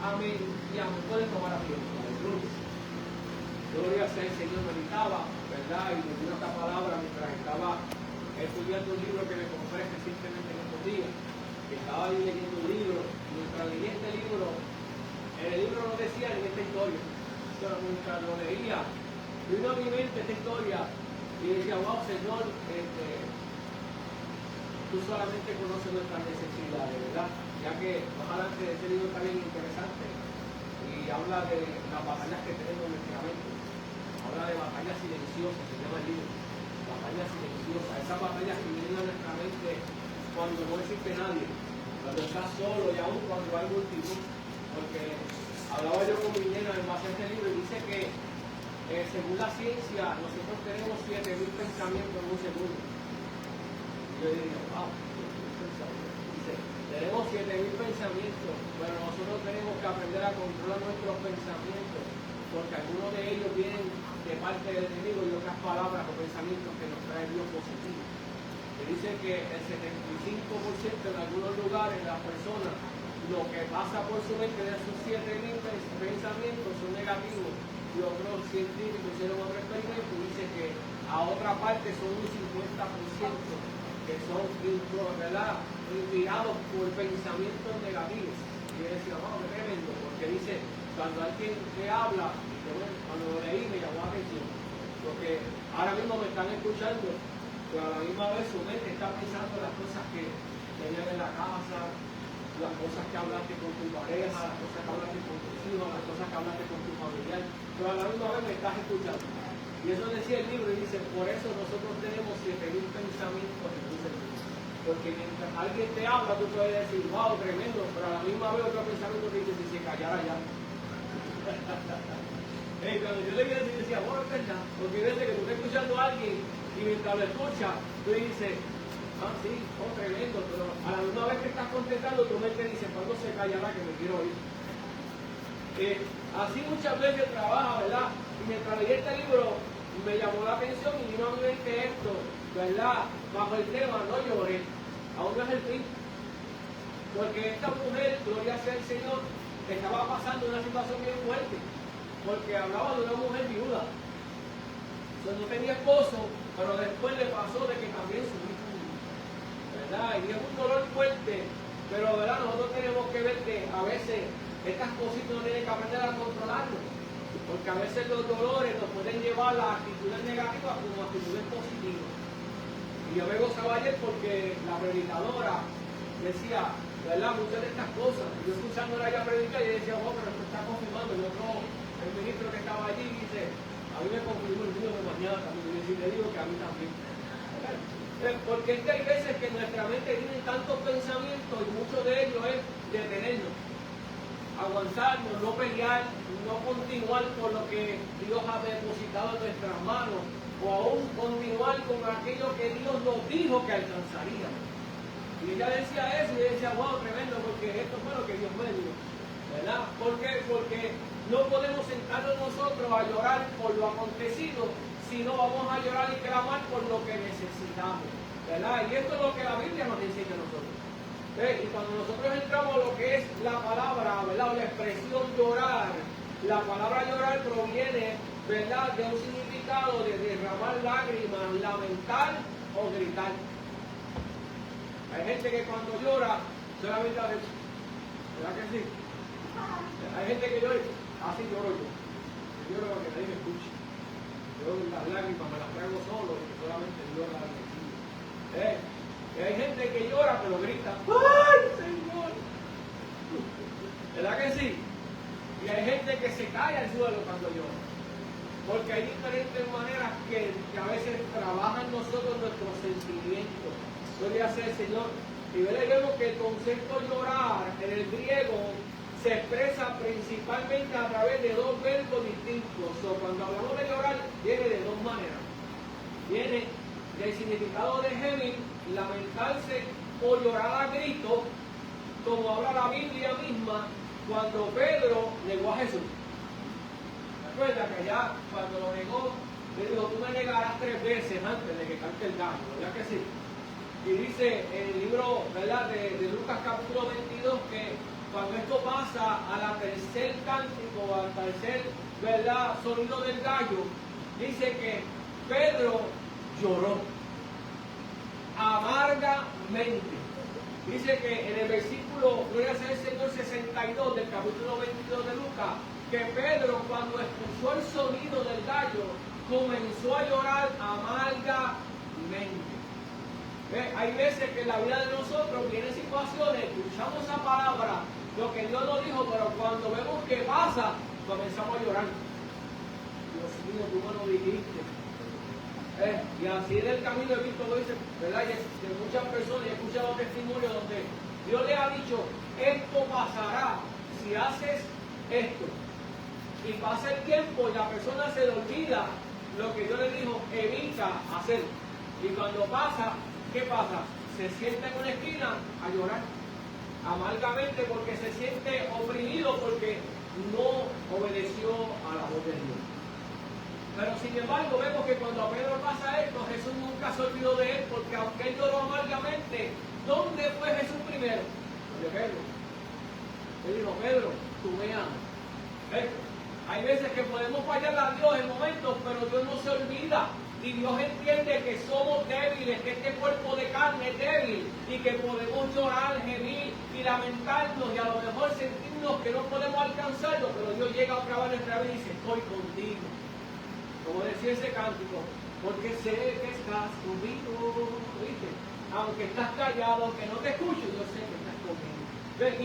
amén, y amén. Pueden tomar asiento. Aleluya. Gloria sea el Señor, meditaba, ¿verdad? Y me dio esta palabra mientras estaba estudiando un libro que me compré recientemente en estos días. Estaba leyendo un libro, y mientras leía este libro, el libro no decía ni esta historia, pero mientras lo leía, vino a mi mente esta historia y decía, wow, Señor, tú solamente conoces nuestras necesidades, ¿verdad? Ya que más adelante este libro está bien interesante y habla de las batallas que tenemos en nuestra mente. Habla de batallas silenciosas, se llama el libro. Batallas silenciosas, esas batallas que vienen a nuestra mente cuando no existe nadie, cuando estás solo y aún cuando hay multitud. Porque hablaba yo con mi nena en base a este libro y dice que según la ciencia nosotros tenemos 7.000 pensamientos en un segundo. Y yo diría, wow, 7.000 pensamientos. Dice, tenemos 7.000 pensamientos, pero nosotros tenemos que aprender a controlar nuestros pensamientos, porque algunos de ellos vienen de parte del enemigo y otras palabras o pensamientos que nos trae Dios positivo. Que dice que el 75% en algunos lugares las personas, lo que pasa por su mente de sus 7.000 pensamientos son negativos, y otros científicos hicieron otro experimento y dice que a otra parte son un 50% que son inspirados por pensamientos negativos. Y yo decía, wow, qué tremendo, porque dice, cuando alguien te habla, cuando lo leí me llamó la atención, porque ahora mismo me están escuchando, pero a la misma vez su mente está pensando en las cosas que tenían en la casa, las cosas que hablaste con tu pareja, las cosas que hablaste con tus hijos, las cosas que hablaste con tu familiar, pero a la misma vez me estás escuchando. Y eso decía el libro, y dice, por eso nosotros tenemos 7.000 pensamientos en un segundo. Porque mientras alguien te habla, tú puedes decir, wow, tremendo, pero a la misma vez otro pensamiento te dice, si se callara ya. Cuando yo leía eso, decía, bueno, es verdad, porque desde que tú estás escuchando a alguien, y mientras lo escuchas, tú dices, ah, sí, oh, tremendo, pero a la misma vez que estás contestando, tu mente dice, ¿cuándo se callará que me quiero ir? Así muchas veces trabaja, ¿verdad? Y mientras leí este libro, me llamó la atención y vino a mi mente esto, ¿verdad? Bajo el tema, no lloré, aún no es el fin. Porque esta mujer, gloria sea el Señor, estaba pasando una situación bien fuerte, porque hablaba de una mujer viuda. O sea, no tenía esposo, pero después le pasó de que también su hijo, ¿verdad? Y es un dolor fuerte, pero ¿verdad? Nosotros tenemos que ver que a veces estas cositas no tienen que aprender a controlarlo, porque a veces los dolores nos pueden llevar a actitudes negativas como a actitudes positivas. Y yo me gozaba ayer porque la predicadora decía, ¿verdad? Muchas de estas cosas, yo escuchándola ya predicar y decía, oh, pero esto está confirmando. Y el ministro que estaba allí dice, a mí me confirmó el mío de mañana también, y le digo que a mí también. Porque es que hay veces que en nuestra mente tienen tantos pensamientos y mucho de ellos es detenernos, avanzarnos, no pelear, no continuar con lo que Dios ha depositado en nuestras manos, o aún continuar con aquello que Dios nos dijo que alcanzaría. Y ella decía eso y decía, wow, tremendo, porque esto fue lo que Dios me dio, ¿verdad? ¿Por qué? Porque no podemos sentarnos nosotros a llorar por lo acontecido, sino vamos a llorar y clamar por lo que necesitamos, ¿verdad? Y esto es lo que la Biblia nos enseña a nosotros. Y cuando nosotros entramos a lo que es la palabra, ¿verdad? La expresión llorar, la palabra llorar proviene, ¿verdad?, de un significado de derramar lágrimas, lamentar o gritar. Hay gente que cuando llora solamente a veces, ¿verdad que sí? Hay gente que llora, así lloro yo. Yo lloro para que nadie me escuche. Yo las lágrimas me las traigo solo y solamente Dios las recibe. Y hay gente que llora pero grita, ¡ay, Señor! ¿Verdad que sí? Y hay gente que se cae al suelo cuando llora. Porque hay diferentes maneras que a veces trabajan nosotros nuestros sentimientos. Gloria sea el Señor. Y veremos que el concepto llorar en el griego se expresa principalmente a través de dos verbos distintos. Cuando hablamos de llorar, viene de dos maneras. Viene del significado de gemir, lamentarse o llorar a grito, como habla la Biblia misma cuando Pedro negó a Jesús. Recuerda que allá cuando lo negó, le dijo, tú me negarás 3 veces antes de que cante el gallo, ¿verdad que sí? Y dice en el libro, ¿verdad?, de Lucas capítulo 22 que cuando esto pasa a la tercer cántico, al tercer, ¿verdad?, sonido del gallo, dice que Pedro lloró amargamente. Dice que en el versículo, gloria sea el Señor, 62 del capítulo 22 de Lucas, que Pedro, cuando escuchó el sonido del gallo, comenzó a llorar amargamente. Hay veces que en la vida de nosotros vienen situaciones, escuchamos esa palabra, lo que Dios nos dijo, pero cuando vemos que pasa, comenzamos a llorar. Dios mío, tú me lo dijiste. Y así en el camino he visto, ¿verdad?, de muchas personas, he escuchado testimonios donde Dios le ha dicho, esto pasará si haces esto. Y pasa el tiempo y la persona se le olvida lo que Dios le dijo, evita hacer. Y cuando pasa, ¿qué pasa? Se sienta en una esquina a llorar amargamente porque se siente oprimido porque no obedeció a la voz de Dios. Pero sin embargo vemos que cuando a Pedro pasa esto, Jesús nunca se olvidó de él, porque aunque él lloró amargamente, ¿dónde fue Jesús primero? De Pedro. Él dijo, Pedro, tú me amas. Hay veces que podemos fallar a Dios en momentos, pero Dios no se olvida. Y Dios entiende que somos débiles, que este cuerpo de carne es débil y que podemos llorar, gemir y lamentarnos y a lo mejor sentirnos que no podemos alcanzarlo, pero Dios llega otra vez a nuestra vida y dice, estoy contigo. Como decía ese cántico, porque sé que estás conmigo, ¿viste? Aunque estás callado, aunque no te escucho, yo sé que estás conmigo.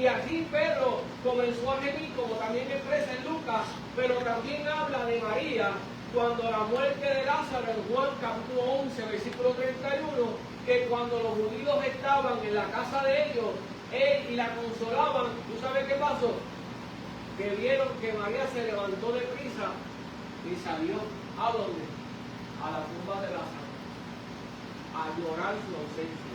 Y así Pedro comenzó a gemir, como también expresa en Lucas, pero también habla de María, cuando la muerte de Lázaro en Juan capítulo 11, versículo 31, que cuando los judíos estaban en la casa de ellos, y la consolaban, ¿tú sabes qué pasó? Que vieron que María se levantó de prisa y salió. ¿A dónde? A la tumba de Lázaro, a llorar su ausencia.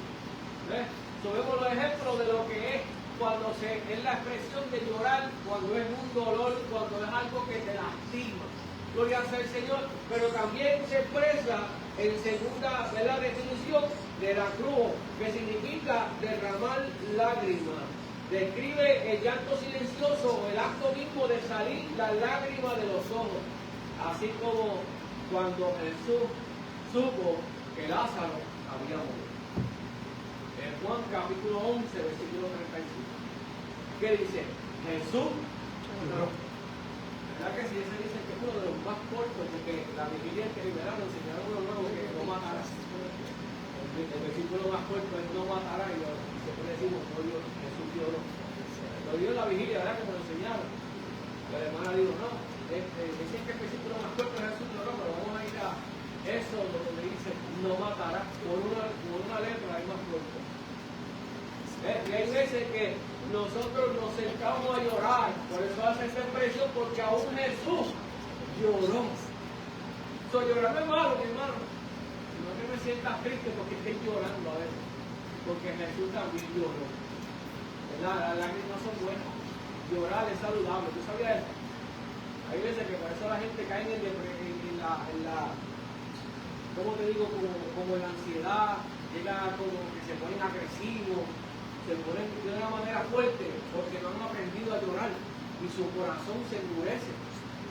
¿Ves? Vemos los ejemplos de lo que es cuando es la expresión de llorar, cuando es un dolor, cuando es algo que te lastima. Gloria sea el Señor, pero también se expresa en segunda de la definición de la cruz, que significa derramar lágrimas. Describe el llanto silencioso, el acto mismo de salir las lágrimas de los ojos. Así como cuando Jesús supo que Lázaro había muerto. En Juan capítulo 11, versículo 35. ¿Qué dice? Jesús lloró. ¿Verdad que sí? Ese dice que es uno de los más cortos, porque la vigilia que liberaron enseñaron uno nuevo que no matarás. El versículo más corto es no matarás, y siempre decimos, no, Dios, Jesús lloró. Lo dio en la vigilia, ¿verdad? Que me lo enseñaron. La hermana dijo, no. Dicen que el versículo más corto es Jesús, no, pero vamos a ir a eso donde dice no matará, por una letra hay más corto. Y hay veces que nosotros nos sentamos a llorar, por eso hace esa expresión, porque aún Jesús lloró. Llorar no es malo, mi hermano, no que me sientas triste porque estés llorando a veces, porque Jesús también lloró. Las lágrimas son buenas, llorar es saludable, ¿tú sabías eso? Hay veces que por eso la gente cae en la ¿cómo te digo? Como en la ansiedad, llega como que se ponen agresivos, se ponen de una manera fuerte, porque no han aprendido a llorar y su corazón se endurece.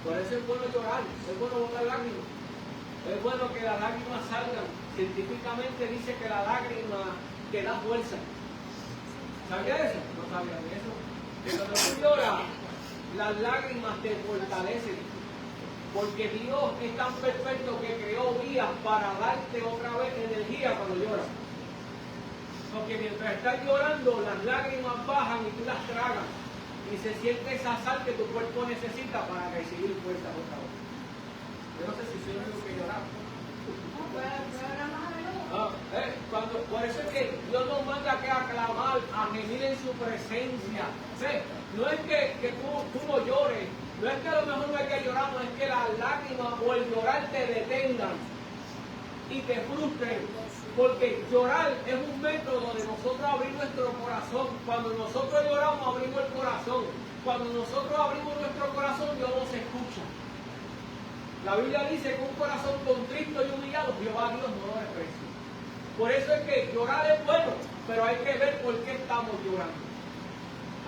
Por eso es bueno llorar, es bueno botar lágrimas, es bueno que las lágrimas salgan. Científicamente dice que la lágrima te da fuerza. ¿Sabía eso? No sabía de eso. Que cuando tú lloras, las lágrimas te fortalecen, porque Dios es tan perfecto que creó vías para darte otra vez energía cuando lloras. Porque mientras estás llorando, las lágrimas bajan y tú las tragas, y se siente esa sal que tu cuerpo necesita para recibir fuerzas otra vez. Yo no sé si soy el único que llora. Por eso es que Dios nos manda que aclamar, a gemir en su presencia. ¿Sí? No es que tú no llores, no es que a lo mejor no hay que llorar, no es que las lágrimas o el llorar te detengan y te frustren, porque llorar es un método de nosotros abrir nuestro corazón. Cuando nosotros lloramos, abrimos el corazón. Cuando nosotros abrimos nuestro corazón, Dios nos escucha. La Biblia dice que un corazón contrito y humillado, Jehová Dios no lo desprecia. Por eso es que llorar es bueno, pero hay que ver por qué estamos llorando.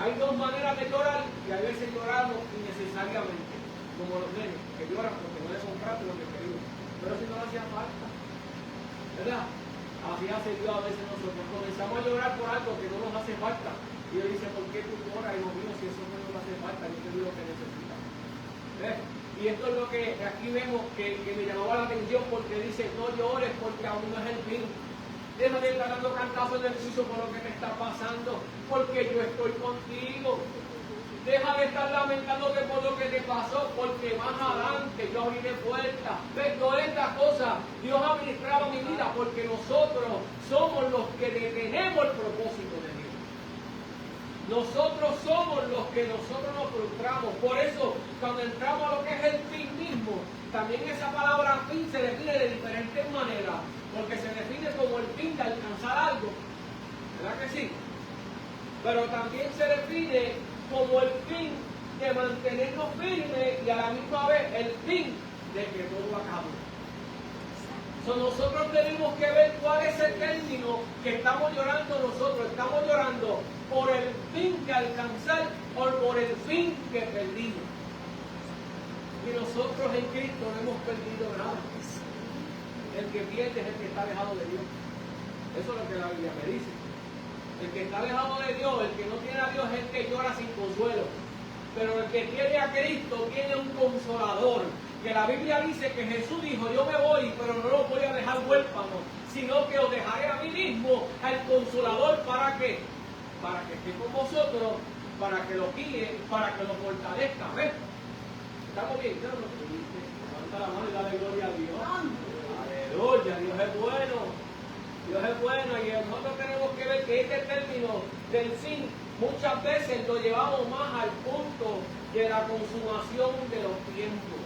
Hay dos maneras de llorar y a veces lloramos innecesariamente, como los nenes, que lloran porque no les compraste lo que querían, pero si no le hacía falta, ¿verdad? Así hace Dios a veces nosotros, comenzamos a llorar por algo que no nos hace falta, y Dios dice, ¿por qué tú lloras, hijo mío, si eso no nos hace falta? Yo te digo lo que necesitas. ¿Ves? Y esto es lo que aquí vemos que me llamaba la atención, porque dice, no llores porque aún no es el fin. Deja de estar dando cantazos en el piso por lo que te está pasando, porque yo estoy contigo. Deja de estar lamentándote por lo que te pasó, porque más adelante yo abriré puertas. ¿Ves? Todas estas cosas Dios ha ministrado mi vida, porque nosotros somos los que detenemos el propósito de Dios. Nosotros somos los que nosotros nos frustramos. Por eso, cuando entramos a lo que es el fin mismo, también esa palabra fin se define de diferentes maneras, porque se define como el fin de alcanzar algo, ¿verdad que sí? Pero también se define como el fin de mantenernos firmes y a la misma vez el fin de que todo acabe. Nosotros tenemos que ver cuál es el término que estamos llorando nosotros. Estamos llorando por el fin que alcanzar o por el fin que perdimos. Y nosotros en Cristo no hemos perdido nada. El que pierde es el que está alejado de Dios. Eso es lo que la Biblia me dice. El que está alejado de Dios, el que no tiene a Dios, es el que llora sin consuelo. Pero el que tiene a Cristo tiene un consolador. Que la Biblia dice que Jesús dijo, yo me voy, pero no los voy a dejar huérfanos, sino que os dejaré a mí mismo al consolador. ¿Para qué? Para que esté con vosotros, para que lo guíe, para que lo fortalezca. ¿Ves? ¿Estamos bien? Levanta la mano y dale gloria a Dios. Aleluya, Dios es bueno. Dios es bueno y nosotros tenemos que ver que este término del fin muchas veces lo llevamos más al punto de la consumación de los tiempos.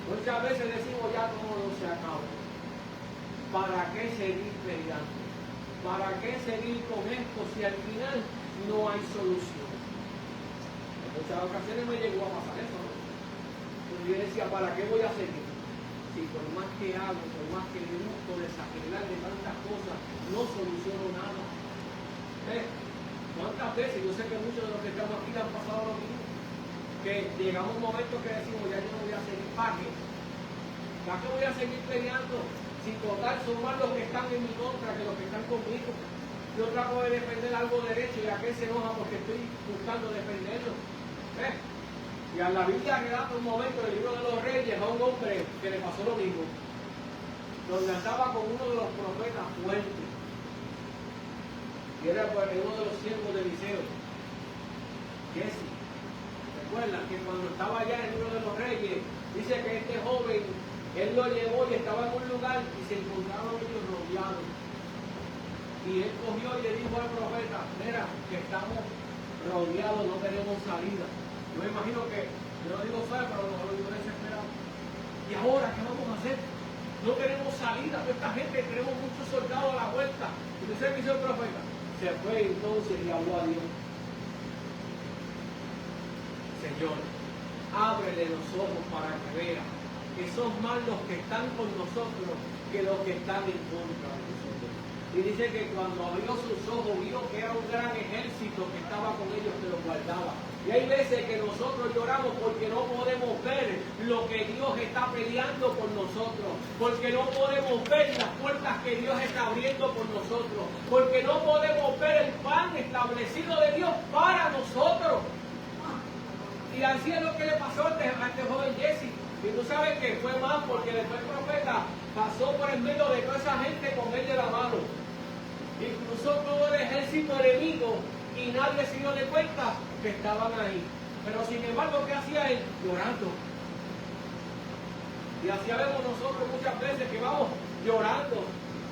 Muchas veces decimos ya todo se acabó. ¿Para qué seguir peleando? ¿Para qué seguir con esto si al final no hay solución? En muchas ocasiones me llegó a pasar eso, ¿no? Yo decía, ¿para qué voy a seguir? Si por más que hago, por más que busco desarreglar de tantas cosas, no soluciono nada. ¿Cuántas veces? Yo sé que muchos de los que estamos aquí han pasado lo mismo. Que llegamos a un momento que decimos, ya yo no voy a seguir, ¿para qué? ¿Para qué voy a seguir peleando? Si total son más los que están en mi contra que los que están conmigo. Yo trato de defender algo derecho y aquel se enoja porque estoy buscando defenderlo. Y a la Biblia relata un momento en el libro de los Reyes a un hombre que le pasó lo mismo, donde andaba con uno de los profetas fuertes. Y era uno de los siervos de Eliseo, Jesse. Recuerdan que cuando estaba allá en el libro de los Reyes, dice que este joven, él lo llevó y estaba en un lugar y se encontraron ellos rodeados. Y él cogió y le dijo al profeta, mira, que estamos rodeados, no tenemos salida. Yo me imagino que, yo no digo feo, pero lo digo desesperado. ¿Y ahora qué vamos a hacer? No tenemos salida, toda esta gente, tenemos muchos soldados a la vuelta. Y entonces me hizo el profeta. Se fue entonces y habló a Dios. Señor, ábrele los ojos para que vea que son más los que están con nosotros que los que están en contra de nosotros. Y dice que cuando abrió sus ojos vio que era un gran ejército que estaba con ellos que los guardaba. Y hay veces que nosotros lloramos porque no podemos ver lo que Dios está peleando por nosotros, porque no podemos ver las puertas que Dios está abriendo por nosotros, porque no podemos ver el plan establecido de Dios para nosotros. Y así es lo que le pasó a este joven Jesse. Y tú sabes que fue más porque después el profeta pasó por el medio de toda esa gente con él de la mano. Y cruzó todo el ejército enemigo y nadie se dio de cuenta que estaban ahí. Pero sin embargo, ¿qué hacía él? Llorando. Y así vemos nosotros muchas veces que vamos llorando.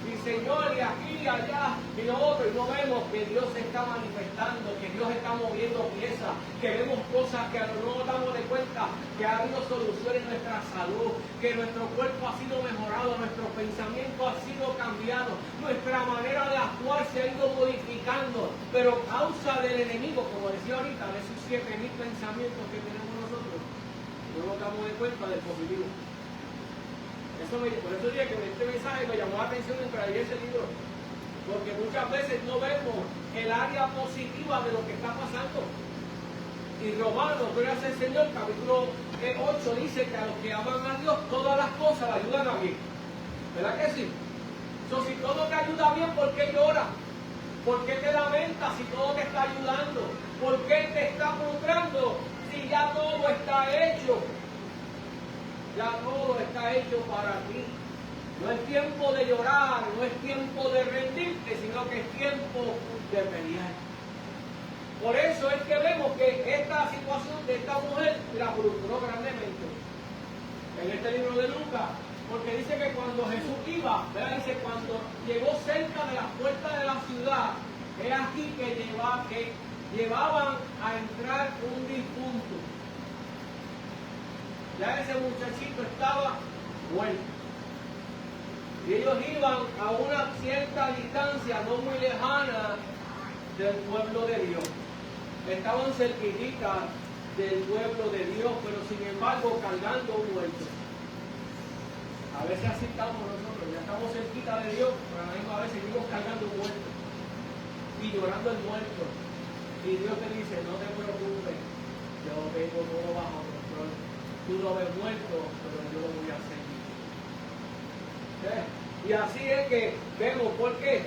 Y Señor, y aquí, y allá, y nosotros, y no vemos que Dios se está manifestando, que Dios está moviendo piezas, que vemos cosas que no nos damos de cuenta, que ha habido soluciones en nuestra salud, que nuestro cuerpo ha sido mejorado, nuestro pensamiento ha sido cambiado, nuestra manera de actuar se ha ido modificando, pero causa del enemigo, como decía ahorita, de esos 7,000 pensamientos que tenemos nosotros, no nos damos de cuenta del positivo. Por eso dije que este mensaje me llamó la atención mientras leí ese libro. Porque muchas veces no vemos el área positiva de lo que está pasando. Y Romanos, gloria al Señor, capítulo 8 dice que a los que aman a Dios todas las cosas le ayudan a bien. ¿Verdad que sí? Si todo te ayuda bien, ¿por qué lloras? ¿Por qué te lamentas si todo te está ayudando? ¿Por qué te está frustrando si ya todo está hecho? Ya todo está hecho para ti. No es tiempo de llorar, no es tiempo de rendirte, sino que es tiempo de pelear. Por eso es que vemos que esta situación de esta mujer la frustró grandemente. En este libro de Lucas, porque dice que cuando Jesús iba, ¿verdad? Dice cuando llegó cerca de las puertas de la ciudad, es aquí que llevaban a entrar un difunto. Ya ese muchachito estaba muerto. Y ellos iban a una cierta distancia, no muy lejana, del pueblo de Dios. Estaban cerquita del pueblo de Dios, pero sin embargo cargando un muerto. A veces así estamos nosotros, ya estamos cerquita de Dios, pero a la misma vez seguimos cargando un muerto y llorando el muerto. Y Dios te dice, no te preocupes, yo tengo todo bajo control. Tú lo ves muerto, pero yo lo voy a hacer. Y así es que vemos por qué.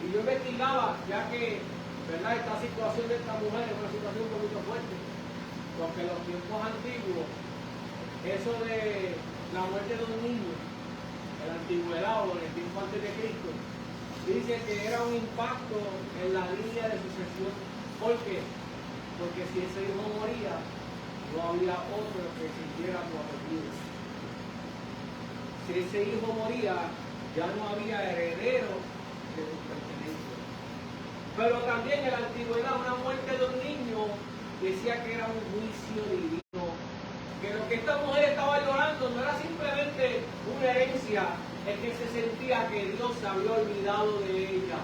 Y yo investigaba, ya que, ¿verdad? Esta situación de esta mujer es una situación un poquito fuerte, porque en los tiempos antiguos, eso de la muerte de un niño, en la antigüedad o en el tiempo antes de Cristo, dice que era un impacto en la línea de sucesión. ¿Por qué? Porque si ese hijo moría, no había otro que sintiera su apellido. Si ese hijo moría, ya no había heredero de sus pertenencias. Pero también en la antigüedad una muerte de un niño decía que era un juicio divino. Que lo que esta mujer estaba llorando no era simplemente una herencia, es que se sentía que Dios se había olvidado de ella.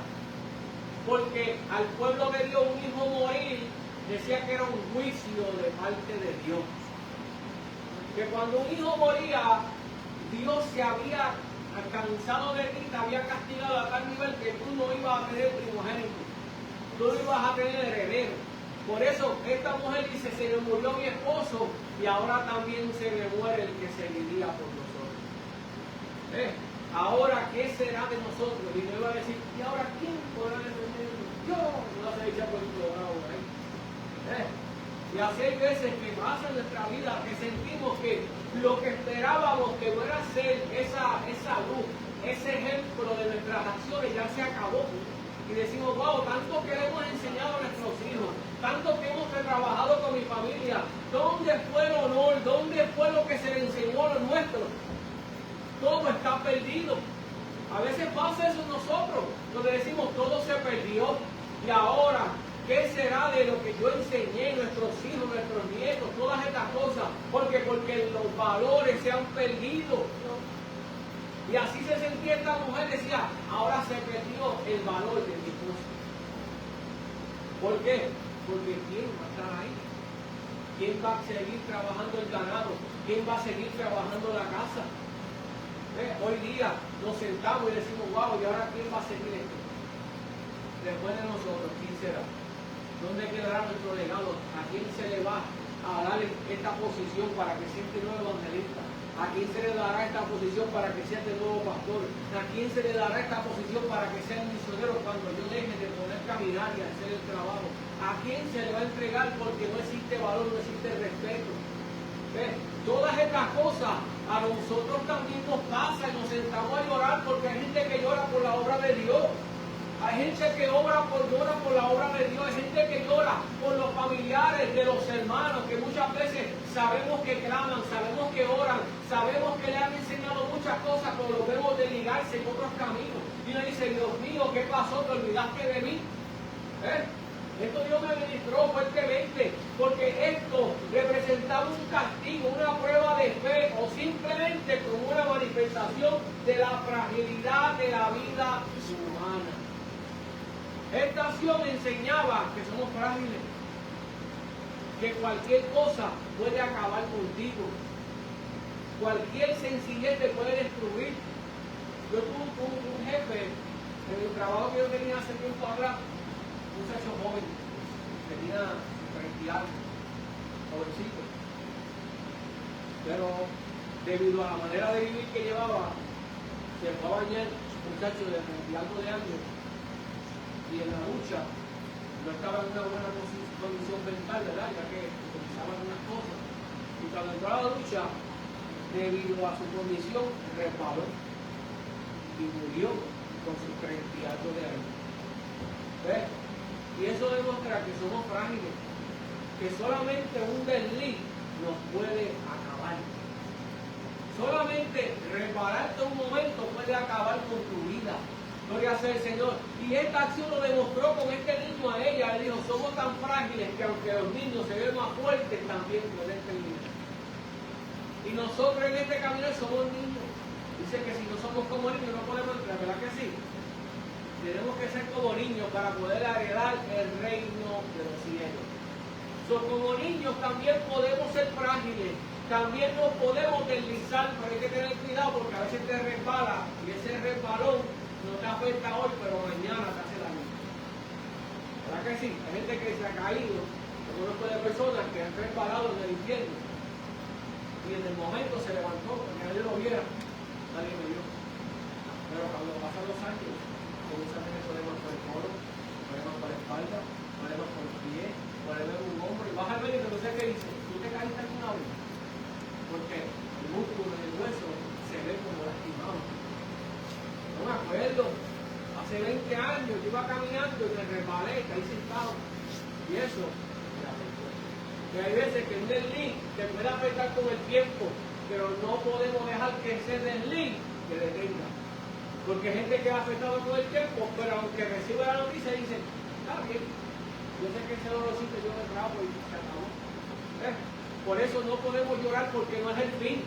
Porque al pueblo de Dios un hijo morir decía que era un juicio de parte de Dios. Que cuando un hijo moría, Dios se había cansado de ti, te había castigado a tal nivel que tú no ibas a tener primogénito, tú no ibas a tener heredero. Por eso esta mujer dice, se me murió mi esposo y ahora también se me muere el que seguiría por nosotros. Ahora, ¿qué será de nosotros? Y me iba a decir, ¿y ahora quién podrá defendernos? Yo no se echa por el programa, Y así hay veces que pasa en nuestra vida que sentimos que lo que esperábamos que fuera a ser esa luz, ese ejemplo de nuestras acciones ya se acabó. Y decimos, wow, tanto que le hemos enseñado a nuestros hijos, tanto que hemos trabajado con mi familia, ¿dónde fue el honor? ¿Dónde fue lo que se le enseñó a los nuestros? Todo está perdido. A veces pasa eso en nosotros, donde decimos, todo se perdió. Y ahora, ¿qué será de lo que yo enseñé a nuestros hijos, nuestros nietos, todas estas cosas? Porque los valores se han perdido. Y así se sentía esta mujer, decía, ahora se perdió el valor de mi esposo. ¿Por qué? Porque ¿quién va a estar ahí? ¿Quién va a seguir trabajando el ganado? ¿Quién va a seguir trabajando la casa? Hoy día nos sentamos y decimos, wow, ¿y ahora quién va a seguir esto? Después de nosotros, ¿quién será? ¿Dónde quedará nuestro legado? ¿A quién se le va a dar esta posición para que sea este nuevo evangelista? ¿A quién se le dará esta posición para que sea este nuevo pastor? ¿A quién se le dará esta posición para que sea el misionero cuando yo deje de poder caminar y hacer el trabajo? ¿A quién se le va a entregar porque no existe valor, no existe respeto? Todas estas cosas a nosotros también nos pasa y nos sentamos a llorar porque hay gente que llora por la obra de Dios. Hay gente que llora por la obra de Dios, hay gente que llora por los familiares de los hermanos, que muchas veces sabemos que claman, sabemos que oran, sabemos que le han enseñado muchas cosas, pero lo vemos desligarse en otros caminos. Y uno dice, Dios mío, ¿qué pasó? ¿Te olvidaste de mí? Esto Dios me ministró fuertemente, porque esto representaba un castigo, una prueba de fe, o simplemente como una manifestación de la fragilidad de la vida humana. Esta acción enseñaba que somos frágiles, que cualquier cosa puede acabar contigo, cualquier sencillez te puede destruir. Yo tuve un jefe En el trabajo que yo tenía hace tiempo atrás, un muchacho joven, tenía 30 y algo, jovencito. Pero debido a la manera de vivir que llevaba, se fue a bañar, un muchacho de 30 y algo de años, y en la ducha no estaba en una buena condición mental, ¿verdad? Ya que utilizaban algunas cosas. Y cuando entró a la ducha, debido a su condición, resbaló y murió con sus 30 y algo de años. ¿Ves? Y eso demuestra que somos frágiles, que solamente un desliz nos puede acabar. Solamente resbalarte un momento puede acabar con tu vida. Gloria sea el Señor. Y esta acción lo demostró con este niño a ella. Le dijo, somos tan frágiles que aunque los niños se ven más fuertes, también pueden terminar. Y nosotros en este camino somos niños. Dice que si no somos como niños no podemos entrar, ¿verdad que sí? Tenemos que ser como niños para poder heredar el reino de los cielos. Como niños también podemos ser frágiles. También nos podemos deslizar, pero hay que tener cuidado porque a veces te resbala y ese resbalón no te afecta hoy, pero mañana te hace daño. ¿Verdad que sí? Hay gente que se ha caído, conozco de personas que han resbalado en el infierno y en el momento se levantó, porque nadie lo viera, nadie lo vio. Pero cuando pasan los años, comienzan a tener problemas por el codo, problemas por la espalda, problemas por el pie, problemas en un hombro, y vas al médico y no sé qué dice, ¿tú te caíste alguna vez? Porque el músculo y el hueso se ve como lastimado. No me acuerdo, hace 20 años yo iba caminando y me resbalé, caí sentado. Y eso me afectó. Y hay veces que un desliz te puede afectar con el tiempo, pero no podemos dejar que ese desliz te detenga. Porque hay gente que ha afectado con el tiempo, pero aunque recibe la noticia dice, está bien, yo sé que ese dolorcito yo me trago y se acabó. Por eso no podemos llorar porque no es el fin.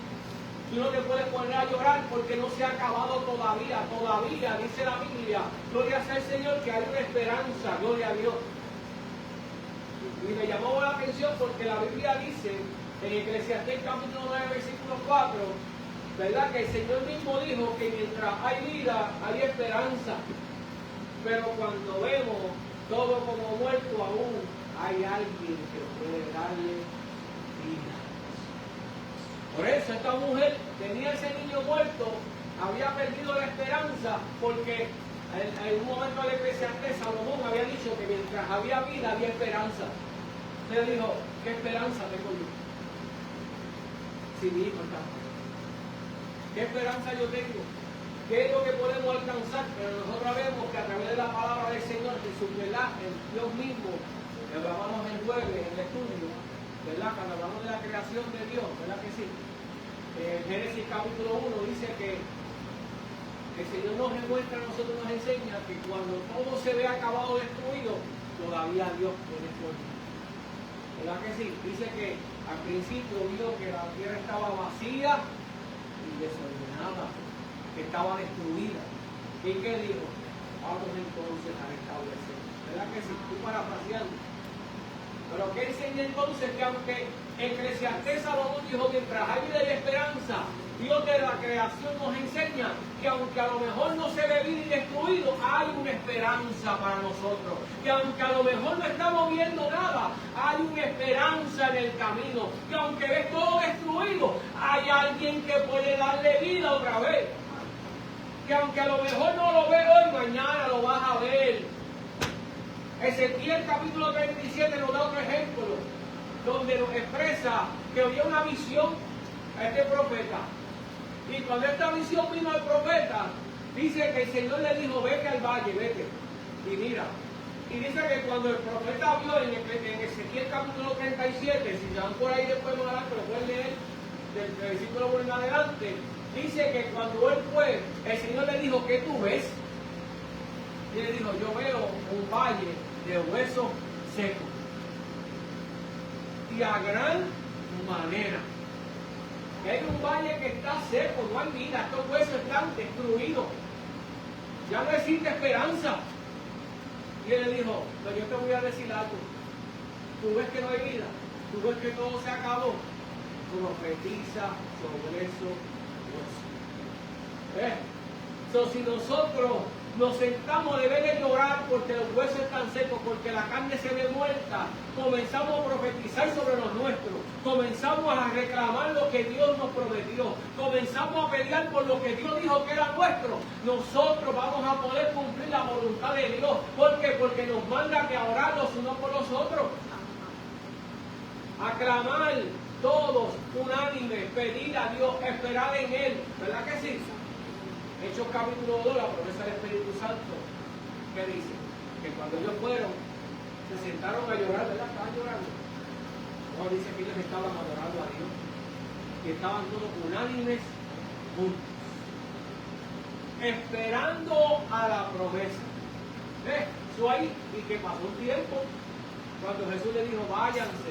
Tú no te puedes poner a llorar porque no se ha acabado todavía. Todavía, dice la Biblia, gloria sea el Señor, que hay una esperanza, gloria a Dios. Y me llamó la atención porque la Biblia dice, en Eclesiastés capítulo 9, versículo 4, ¿verdad? Que el Señor mismo dijo que mientras hay vida, hay esperanza. Pero cuando vemos todo como muerto aún, hay alguien que puede darle vida. Por eso esta mujer tenía ese niño muerto, había perdido la esperanza, porque en un momento del Eclesiastés Salomón había dicho que mientras había vida había esperanza. Usted dijo, ¿qué esperanza tengo yo? Si mi hijo está. ¿Qué esperanza yo tengo? ¿Qué es lo que podemos alcanzar? Pero nosotros vemos que a través de la palabra del Señor, de su verdad, el Dios mismo, que hablábamos el jueves en el estudio, ¿verdad? Cuando hablamos de la creación de Dios, ¿verdad que sí? Génesis capítulo 1 dice que el Señor nos demuestra, a nosotros nos enseña que cuando todo se ve acabado, destruido, todavía Dios tiene fuerza. ¿Verdad que sí? Dice que al principio vio que la tierra estaba vacía y desordenada, que estaba destruida. ¿Y qué dijo? Vamos entonces a restablecer. ¿Verdad que sí? Tú parafraseando. Pero que enseña entonces que aunque Eclesiastés Salomón dijo mientras hay vida y esperanza, Dios de la creación nos enseña que aunque a lo mejor no se ve vida y destruido, hay una esperanza para nosotros. Que aunque a lo mejor no estamos viendo nada, hay una esperanza en el camino. Que aunque ves todo destruido, hay alguien que puede darle vida otra vez. Que aunque a lo mejor no lo ves hoy, mañana lo vas a ver. Ezequiel capítulo 37 nos da otro ejemplo, donde nos expresa que había una visión a este profeta. Y cuando esta visión vino al profeta, dice que el Señor le dijo, vete al valle, vete, y mira. Y dice que cuando el profeta vio en Ezequiel capítulo 37, si se van por ahí después más adelante, lo pueden leer del versículo 1 en adelante, dice que cuando él fue, el Señor le dijo, ¿qué tú ves? Y él dijo, yo veo un valle de huesos secos. Y a gran manera. Que hay un valle que está seco, no hay vida, estos huesos están destruidos. Ya no existe esperanza. Y él le dijo, pero yo te voy a decir algo. Tú ves que no hay vida, tú ves que todo se acabó. Profetiza sobre esos huesos. Si nosotros nos sentamos de ver de llorar porque los huesos están secos, porque la carne se ve muerta, comenzamos a profetizar sobre los nuestros, comenzamos a reclamar lo que Dios nos prometió, comenzamos a pelear por lo que Dios dijo que era nuestro, nosotros vamos a poder cumplir la voluntad de Dios. ¿Por qué? Porque nos manda que orar los unos por los otros, aclamar todos, unánime, pedir a Dios, esperar en Él, ¿verdad que sí? Hechos capítulo 2, la promesa del Espíritu Santo, ¿qué dice? Que cuando ellos fueron, se sentaron a llorar, ¿verdad? Estaban llorando. No, dice que ellos estaban adorando a Dios, que estaban todos unánimes juntos, esperando a la promesa. ¿Ves? Eso ahí, y que pasó un tiempo, cuando Jesús le dijo, váyanse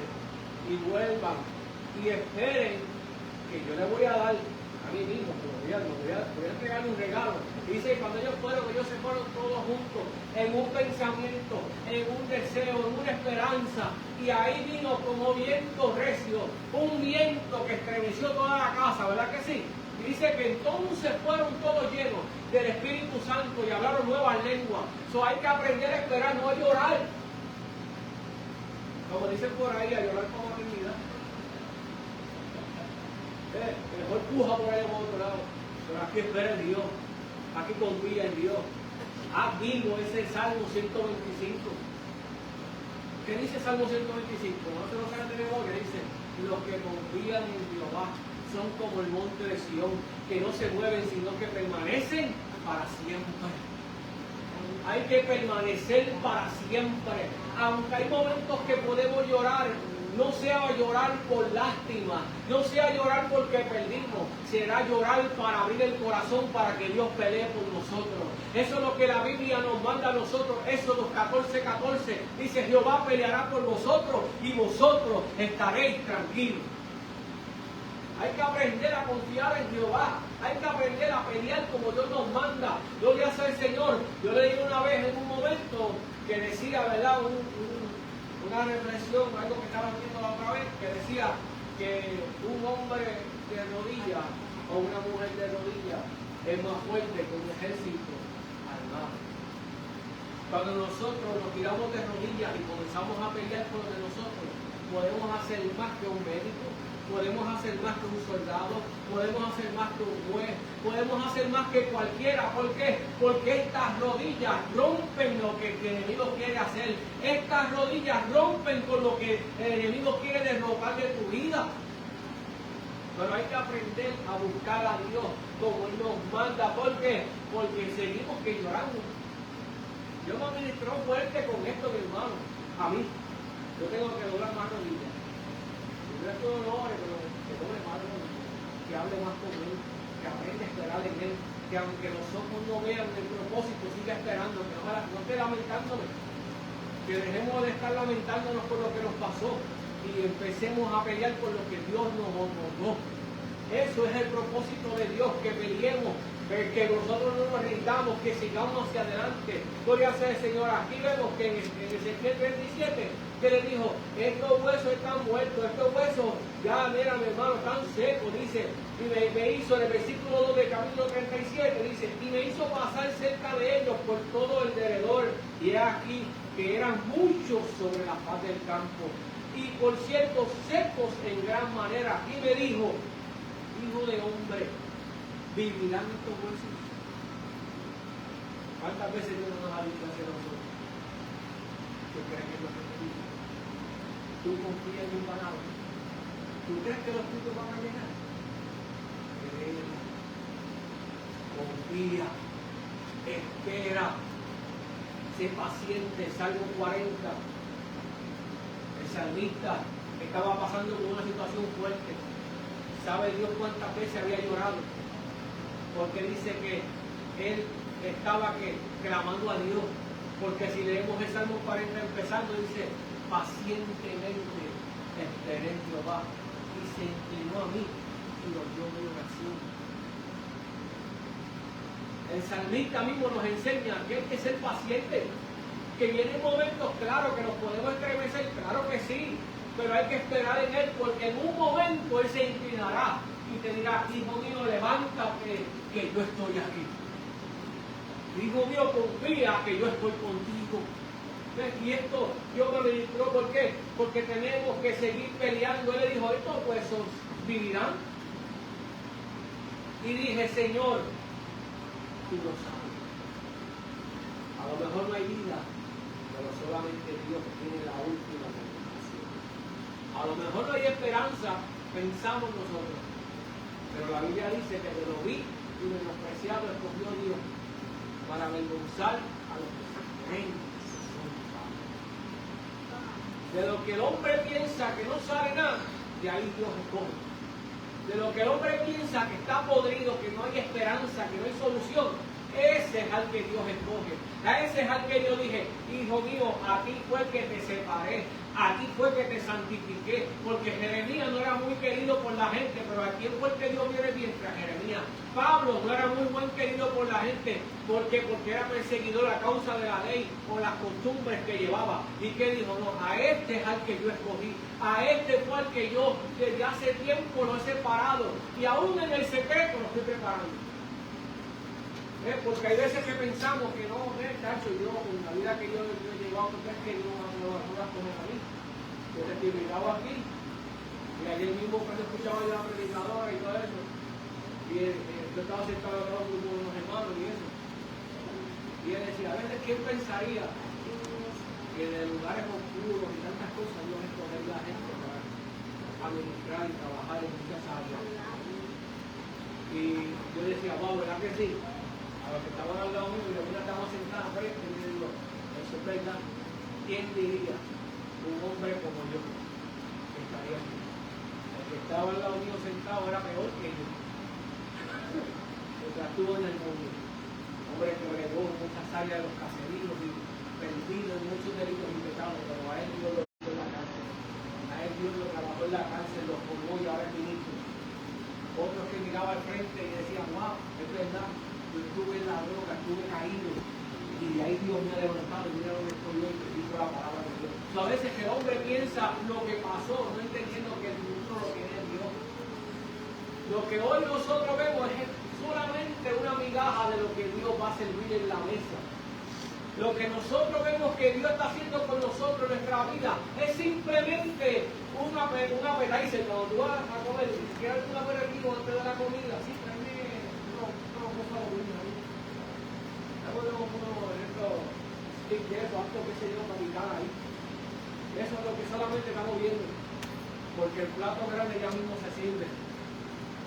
y vuelvan y esperen que yo les voy a dar a mí mismo, voy a entregarle un regalo. Dice que cuando ellos se fueron todos juntos, en un pensamiento, en un deseo, en una esperanza, y ahí vino como viento recio, un viento que estremeció toda la casa, ¿verdad que sí? Y dice que entonces fueron todos llenos del Espíritu Santo y hablaron nuevas lenguas. Eso hay que aprender a esperar, no a llorar. Como dicen por ahí, a llorar como eternidad. Mejor puja por ahí por otro lado. Pero aquí espera en Dios. Aquí confía en Dios. Vivo ese Salmo 125. ¿Qué dice Salmo 125? No se lo saben de memoria. Dice, los que confían en Jehová son como el monte de Sión, que no se mueven, sino que permanecen para siempre. Hay que permanecer para siempre. Aunque hay momentos que podemos llorar, no sea llorar por lástima, no sea llorar porque perdimos, será llorar para abrir el corazón para que Dios pelee por nosotros. Eso es lo que la Biblia nos manda a nosotros. Éxodo 14:14 dice, Jehová peleará por vosotros y vosotros estaréis tranquilos. Hay que aprender a confiar en Jehová. Hay que aprender a pelear como Dios nos manda. Gloria sea al Señor. Yo leí una vez en un momento que decía, ¿verdad? Una reflexión, algo que estaba viendo la otra vez, que decía que un hombre de rodillas o una mujer de rodillas es más fuerte que un ejército armado. Cuando nosotros nos tiramos de rodillas y comenzamos a pelear por lo de nosotros, podemos hacer más que un médico, podemos hacer más que un soldado, podemos hacer más que un juez, podemos hacer más que cualquiera. ¿Por qué? Porque estas rodillas rompen lo que el enemigo quiere hacer. Estas rodillas rompen con lo que el enemigo quiere derrocar de tu vida. Pero hay que aprender a buscar a Dios como Él nos manda. ¿Por qué? Porque seguimos que llorando. Dios me administró fuerte con esto, mi hermano. A mí, yo tengo que doblar más rodillas. Yo estoy honores, pero que doble más rodillas, que hable más con Él, que aprenda a esperar en Él, que aunque los ojos no vean el propósito, siga esperando, que no esté lamentándome, que dejemos de estar lamentándonos por lo que nos pasó y empecemos a pelear por lo que Dios nos otorgó. Eso es el propósito de Dios, que peleemos, que nosotros no nos rindamos, que sigamos hacia adelante. Gloria sea el Señor. Aquí vemos que en Ezequiel 27, que le dijo, estos huesos están muertos, estos huesos, ya mira mi hermano, están secos, dice, y me hizo, en el versículo 2 del capítulo 37, dice, y me hizo pasar cerca de ellos por todo el derredor, y he aquí que eran muchos sobre la faz del campo, y por cierto, secos en gran manera, y me dijo, hijo de hombre, ¿vivirán estos huesos? ¿Cuántas veces Dios nos ha dicho hacia nosotros? ¿Tú crees que es lo que te dice? ¿Tú confías en mi palabra? ¿Tú crees que los frutos van a llegar? Cree, confía, espera, sé paciente. Salmo 40. El salmista estaba pasando por una situación fuerte. ¿Sabe Dios cuántas veces había llorado? Porque dice que él estaba clamando a Dios. Porque si leemos el Salmo 40 empezando, dice, pacientemente esperé en Jehová y se inclinó a mí y oyó mi oración. El salmista mismo nos enseña que hay que ser paciente, que vienen momentos, claro, que nos podemos estremecer, claro que sí, pero hay que esperar en Él, porque en un momento Él se inclinará y te dirá, hijo mío, levántate, que yo estoy aquí. Hijo mío, confía que yo estoy contigo. ¿Ves? Y esto Dios me ministró, ¿por qué? Porque tenemos que seguir peleando. Él le dijo, estos huesos vivirán. Y dije, Señor, tú lo sabes. A lo mejor no hay vida, pero solamente Dios tiene la última determinación. A lo mejor no hay esperanza, pensamos nosotros. Pero la Biblia dice que de lo vil y menospreciado escogió Dios para avergonzar a los que creen que son salvos. De lo que el hombre piensa que no sabe nada, de ahí Dios escoge. De lo que el hombre piensa que está podrido, que no hay esperanza, que no hay solución, ese es al que Dios escoge. A ese es al que yo dije, hijo mío, a ti fue que te separé, a ti fue que te santifiqué, porque Jeremías no era muy querido por la gente, pero ¿a quién fue el que Dios vio el vientre? A Jeremías. Pablo no era muy buen querido por la gente, porque era perseguidor a causa de la ley o las costumbres que llevaba. ¿Y qué dijo? No, a este es al que yo escogí, a este fue al que yo desde hace tiempo lo he separado, y aún en el secreto lo estoy preparando. Porque hay veces que pensamos que no, cacho, yo con la vida que yo he llevado, porque es que no las cosas a mí. Yo estoy mirado aquí, y ayer mismo cuando escuchaba yo la predicadora y todo eso, y yo estaba sentado al lado de unos hermanos y eso, y él decía, a veces, ¿quién pensaría que de lugares oscuros y tantas cosas Dios escogería a la gente para administrar y trabajar en muchas áreas? Y yo decía, wow, ¿verdad que sí? A los que estaban al lado mío, y una estaba sentada frente, y yo digo, eso es verdad. ¿Quién diría un hombre como yo que estaría aquí? El que estaba al lado mío sentado era peor que yo. Mientras estuvo en el mundo. Hombre que bregó en muchas áreas de los caseríos y perdido en muchos delitos y pecados, pero a él Dios lo puso en la cárcel. A él Dios lo trabajó en la cárcel, lo formó y ahora es ministro. Otros que miraban al frente y decían, wow, es verdad. Yo estuve en la droga, estuve caído, y de ahí Dios me ha levantado, y mira donde estoy hoy, que dijo la palabra de Dios. A veces el hombre piensa lo que pasó, no entendiendo que el futuro lo tiene Dios. Lo que hoy nosotros vemos es solamente una migaja de lo que Dios va a servir en la mesa. Lo que nosotros vemos que Dios está haciendo con nosotros en nuestra vida es simplemente una apetizer. Cuando tú vas a comer, si quieres un aperitivo antes de la comida, sí, eso es lo que solamente estamos viendo, porque el plato grande ya mismo se sirve.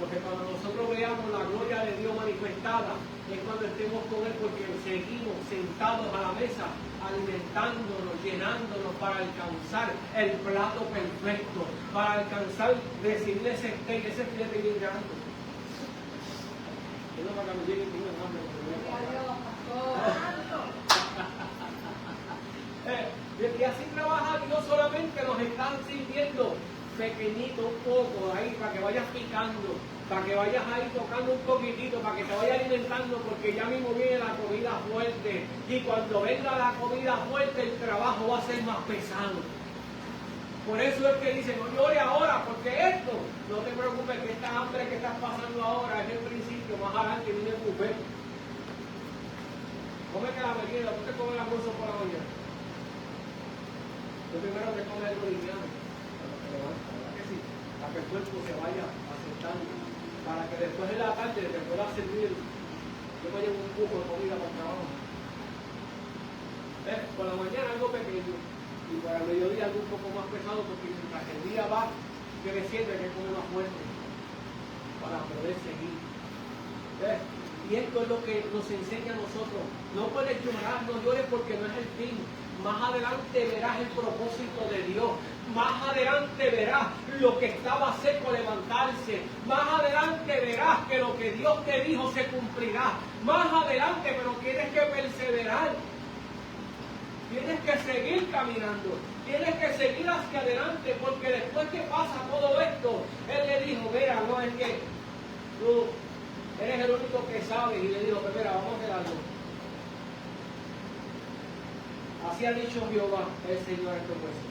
Porque cuando nosotros veamos la gloria de Dios manifestada, es cuando estemos con Él, porque seguimos sentados a la mesa, alimentándonos, llenándonos para alcanzar el plato perfecto, para alcanzar, recibir ese steak, ese filete bien grande. No para que me lleguen con un hambre. Y así trabaja Dios, solamente nos están sirviendo pequeñito, un poco ahí, para que vayas picando, para que vayas ahí tocando un poquitito, para que te vayas alimentando, porque ya mismo viene la comida fuerte. Y cuando venga la comida fuerte, el trabajo va a ser más pesado. Por eso es que dice, no llore ahora, porque esto, no te preocupes, que esta hambre que estás pasando ahora es el principio, más adelante viene el buffet. Cómete la merienda, tú te comes el almuerzo por la mañana. Tú primero te comes el liviano, ¿verdad que sí? Para que el cuerpo se vaya aceptando, para que después de la tarde te pueda servir. Yo me llevo un cubo de comida para el trabajo. Por la mañana algo pequeño, y para el mediodía algo un poco más pesado, porque mientras el día va creciendo hay que comer más fuerte para poder seguir. Y esto es lo que nos enseña a nosotros. No puedes llorar, no llores porque no es el fin. Más adelante verás el propósito de Dios. Más adelante verás lo que estaba seco levantarse. Más adelante verás que lo que Dios te dijo se cumplirá. Más adelante, pero tienes que perseverar. Tienes que seguir caminando. Tienes que seguir hacia adelante, porque después que pasa todo esto, Él le dijo, mira, no es que tú eres el único que sabe. Y le dijo, pues mira, vamos a hacer algo. Así ha dicho Jehová, el Señor, estos huesos.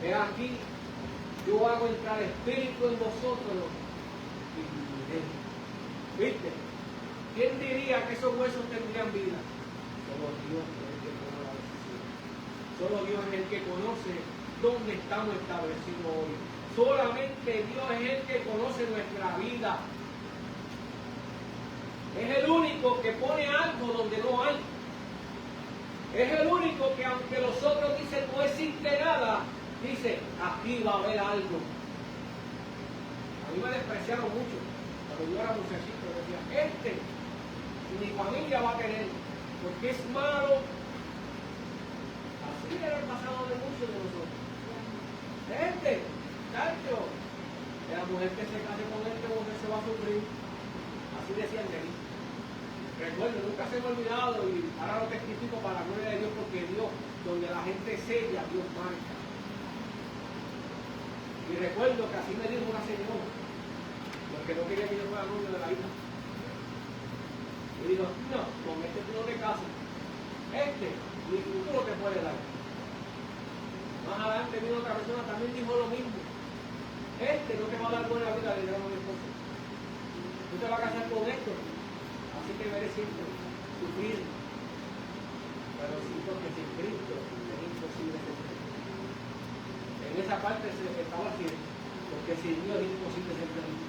Ve aquí, yo hago entrar espíritu en vosotros y viviréis. ¿Viste? ¿Quién diría que esos huesos tendrían vida? Solo Dios es el que toma la decisión. Solo Dios es el que conoce dónde estamos establecidos hoy. Solamente Dios es el que conoce nuestra vida. Es el único que pone algo donde no hay. Es el único que, aunque los otros dicen no existe nada, dice, aquí va a haber algo. A mí me despreciaron mucho cuando yo era muchachito. Decía, mi familia va a tener, porque es malo. Así era el pasado de muchos de nosotros. Cacho, la mujer que se case con mujer se va a sufrir. Así decían de mí. Recuerdo, nunca se me ha olvidado y ahora lo testifico para la gloria de Dios, porque Dios, donde la gente sella, Dios marca. Y recuerdo que así me dijo una señora, porque no quería que yo fuera novio de la hija. Y dijo, no, con tú no te casas. Ni futuro te puede dar. Más adelante vino otra persona, también dijo lo mismo. No te va a dar buena vida, le dijeron a mi esposo. Tú te vas a casar con esto. Así que mereces sufrir. Pero sí, porque sin Cristo es imposible ser feliz. En esa parte se estaba haciendo, porque sin Dios es imposible ser feliz.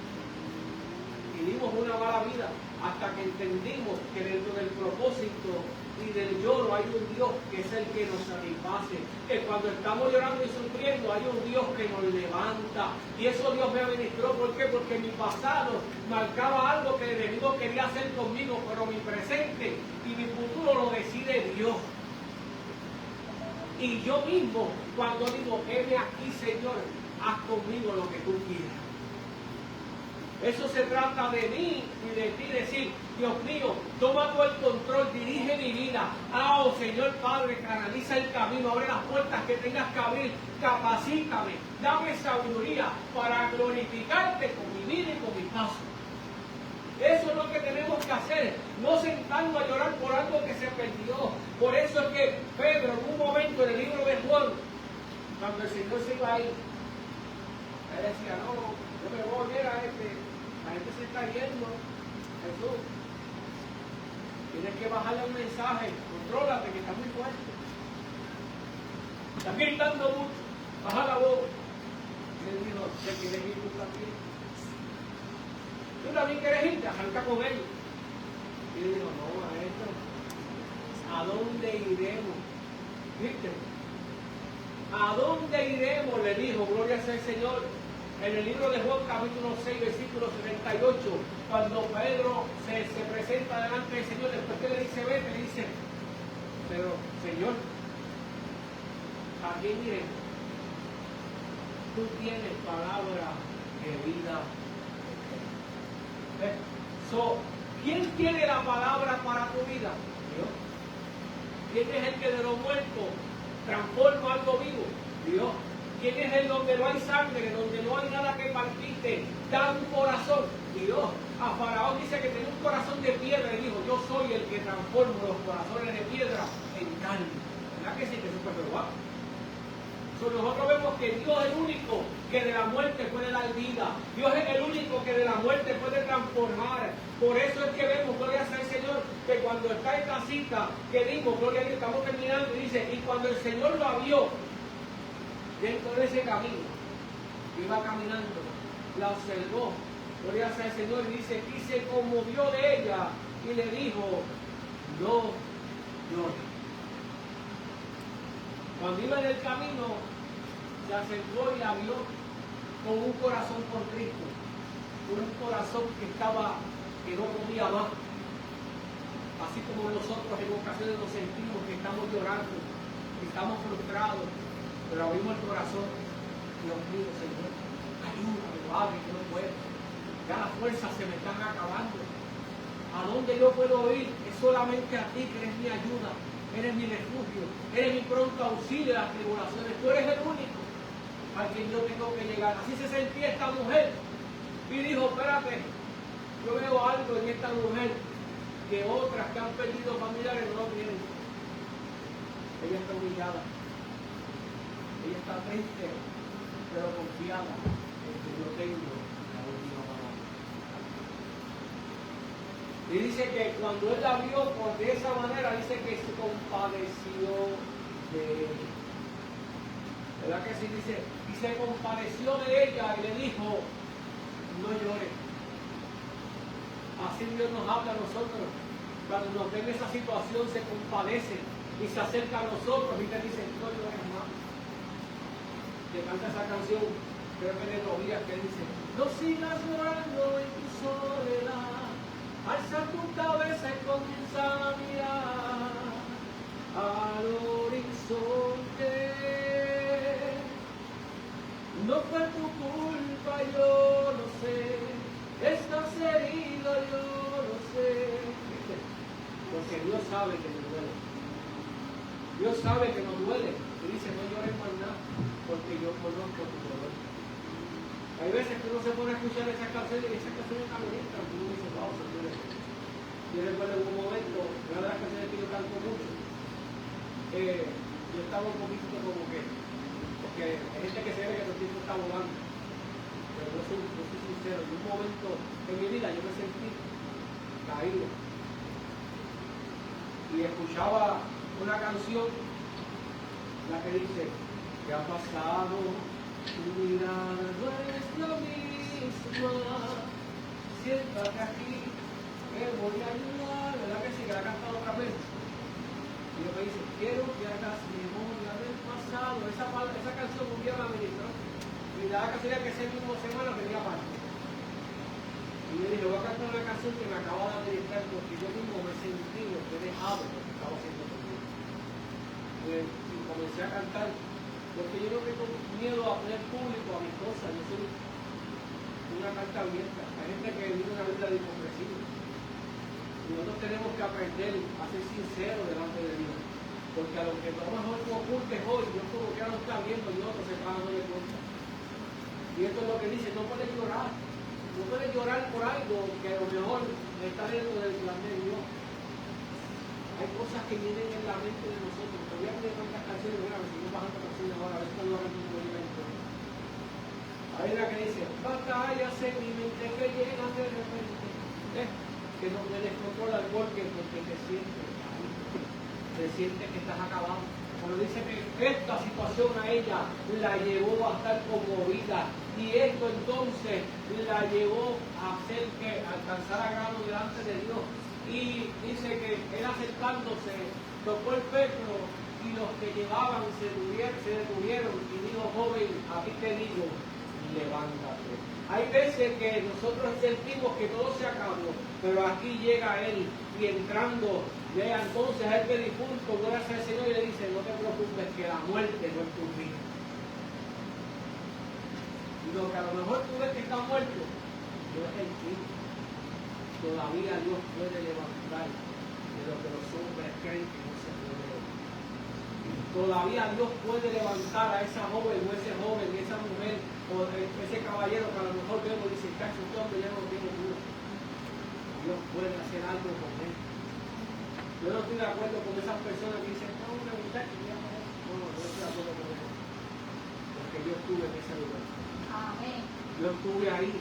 Y dimos una mala vida hasta que entendimos que dentro del propósito y del lloro hay un Dios que es el que nos satisface. Que cuando estamos llorando y sufriendo hay un Dios que nos levanta. Y eso Dios me administró. ¿Por qué? Porque mi pasado marcaba algo que el enemigo quería hacer conmigo, pero mi presente y mi futuro lo decide Dios. Y yo mismo, cuando digo, heme aquí, Señor, haz conmigo lo que tú quieras. Eso se trata de mí y de ti, decir, Dios mío, toma tú el control, dirige mi vida. Oh Señor Padre, canaliza el camino, abre las puertas que tengas que abrir, capacítame, dame sabiduría para glorificarte con mi vida y con mi paso. Eso es lo que tenemos que hacer, no sentarnos a llorar por algo que se perdió. Por eso es que Pedro, en un momento en el libro de Juan, cuando el Señor se iba a ir, él decía, no, yo me voy, mira, la gente se está yendo. Jesús, tienes que bajarle un mensaje, contrólate que está muy fuerte. Está gritando mucho, baja la voz. Y él dijo, ¿te quieres ir tú también? ¿Tú también quieres irte? Arranca con él. Y él dijo, no, maestro, ¿a dónde iremos? ¿Viste? ¿A dónde iremos? Le dijo, gloria sea el Señor. En el libro de Juan, capítulo 6, versículo 78, cuando Pedro se presenta delante del Señor, después que le dice, vete, le dice, pero, Señor, ¿a quién iremos? Tú tienes palabra de vida. ¿Quién tiene la palabra para tu vida? Dios. ¿Quién es el que de los muertos transforma algo vivo? Dios. ¿Quién es el donde no hay sangre, donde no hay nada que partirte? Da un corazón. Dios. A Faraón dice que tenía un corazón de piedra y dijo, yo soy el que transformo los corazones de piedra en carne. ¿Verdad que sí? Que eso fue Jehová. Nosotros vemos que Dios es el único que de la muerte puede dar vida. Dios es el único que de la muerte puede transformar. Por eso es que vemos, gloria sea el Señor, que cuando está en la cita, que dimos, gloria a Dios, estamos terminando, y dice, y cuando el Señor lo vio, dentro de ese camino, iba caminando, la observó, gloria sea el Señor, y dice, y se conmovió de ella, y le dijo, no llores. Cuando iba en el camino, se acercó y la vio con un corazón contrito, un corazón que no podía más. Así como nosotros en ocasiones nos sentimos que estamos llorando, que estamos frustrados, pero abrimos el corazón. Dios mío, Señor, ayúdame, Padre, que no puedo. Ya las fuerzas se me están acabando. ¿A dónde yo puedo ir? Es solamente a ti, que eres mi ayuda. Eres mi refugio, eres mi pronto auxilio en las tribulaciones. Tú eres el único al quien yo tengo que llegar. Así se sentía esta mujer. Y dijo, espérate, yo veo algo en esta mujer que otras que han perdido familiares no lo tienen. Ella está humillada. Ella está triste, pero confiada en que yo tengo la última palabra. Y dice que cuando él la vio de esa manera, dice que se compadeció de ella. ¿Verdad que sí? Dice, y se compadeció de ella y le dijo, no llores. Así Dios nos habla a nosotros. Cuando nos ve en esa situación, se compadece y se acerca a nosotros y te dice, no llores más. Que canta esa canción, creo que de Tobías, que dice, no sigas llorando en tu soledad, alza tu cabeza y comienza a mirar al horizonte. No fue tu culpa, yo lo sé, estás herido, yo lo sé. Porque Dios sabe que nos duele. Dios sabe que nos duele. Y dice, no llores más nada, porque yo conozco tu dolor. Hay veces que uno se pone a escuchar esas canciones y esas canciones tan bonitas, y uno dice, wow, señores. Yo recuerdo en un momento, una de las canciones que yo canto mucho, yo estaba un poquito como que, porque hay gente que se ve que el tiempo está volando, pero yo soy sincero, en un momento en mi vida yo me sentí caído y escuchaba una canción, la que dice, ¿qué ha pasado? Tu mirada no es la misma, siéntate aquí, que voy a ayudar, ¿verdad que sí? Que la ha cantado otra vez. Y yo me dice, quiero que hagas memoria del pasado. Esa canción un día la ministró. Y la casualidad que esa misma semana tenía parte. Y yo dije, voy a cantar una canción que me acaba de ministrar porque yo mismo me sentí lo que he dejado lo que estaba haciendo conmigo. Y comencé a cantar, porque yo no tengo miedo a poner público a mis cosas. Yo soy una carta abierta. Hay gente que vive una vida de hipocresía. Y nosotros tenemos que aprender a ser sinceros delante de Dios. Porque a lo que a lo mejor tú ocultes hoy, Dios como que ya lo está viendo y otros se están dando cuenta. Y esto es lo que dice, no puedes llorar. No puedes llorar por algo que a lo mejor está dentro del plan de Dios. Hay cosas que vienen en la mente de nosotros. Te voy a poner tantas canciones, mira, me sigo bajando canciones ahora, a ver si no lo canto un momento. Hay una que dice, batallas en mi mente que llegan de repente. Que no me descontrola el golpe porque te sientes que estás acabado. Pero dice que esta situación a ella la llevó a estar conmovida y esto entonces la llevó a hacer que alcanzara grado delante de Dios. Y dice que él acercándose tocó el pecho y los que llevaban se detuvieron y dijo, joven, a ti te digo, levántate. Hay veces que nosotros sentimos que todo se acabó, pero aquí llega Él y entrando, llega entonces a este difunto, gloria al Señor, y le dice, no te preocupes que la muerte no es tu fin. Y lo que a lo mejor tú ves que está muerto, no es el fin. Todavía Dios puede levantar de lo que los hombres creen que no se puede levantar. Todavía Dios puede levantar a esa joven o ese joven, esa mujer o ese caballero que a lo mejor vemos y dice, cacho, este hombre ya no tiene duda. Dios puede hacer algo con él. Yo no estoy de acuerdo con esas personas que dicen, no, una muchacha, no estoy de acuerdo con eso. Porque yo estuve en ese lugar. Amén. Yo estuve ahí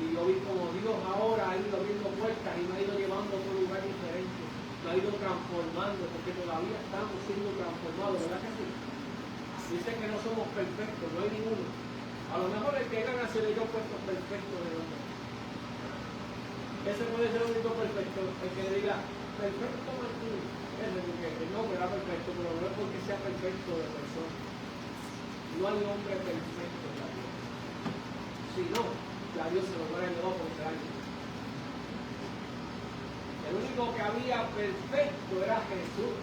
y yo vi como Dios ahora ha ido abriendo puertas y me ha ido llevando a otro lugar diferente. Me ha ido transformando, porque todavía estamos siendo transformados, ¿verdad que sí? Dice que no somos perfectos, no hay ninguno. A lo mejor el que gana se le dio puesto perfecto de los demás. Ese puede ser el único perfecto, el que le diga, perfecto Martín. Ese porque el nombre era perfecto, pero no es porque sea perfecto de persona. No hay hombre perfecto en la vida. Si no, ya Dios se lo hubiera llevado por ese año. El único que había perfecto era Jesús.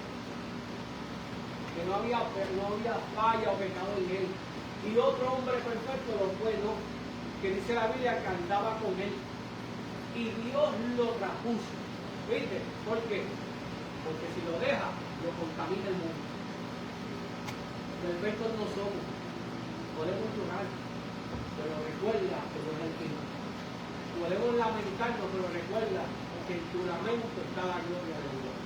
Que no había falla o pecado en él. Y otro hombre perfecto lo fue, ¿no? Que dice la Biblia que andaba con él. Y Dios lo traspuso. ¿Viste? ¿Por qué? Porque si lo deja, lo contamina el mundo. Perfectos no somos. Podemos llorar, pero recuerda que no es el fin. Podemos lamentarnos, pero recuerda que en tu lamento está la gloria de Dios.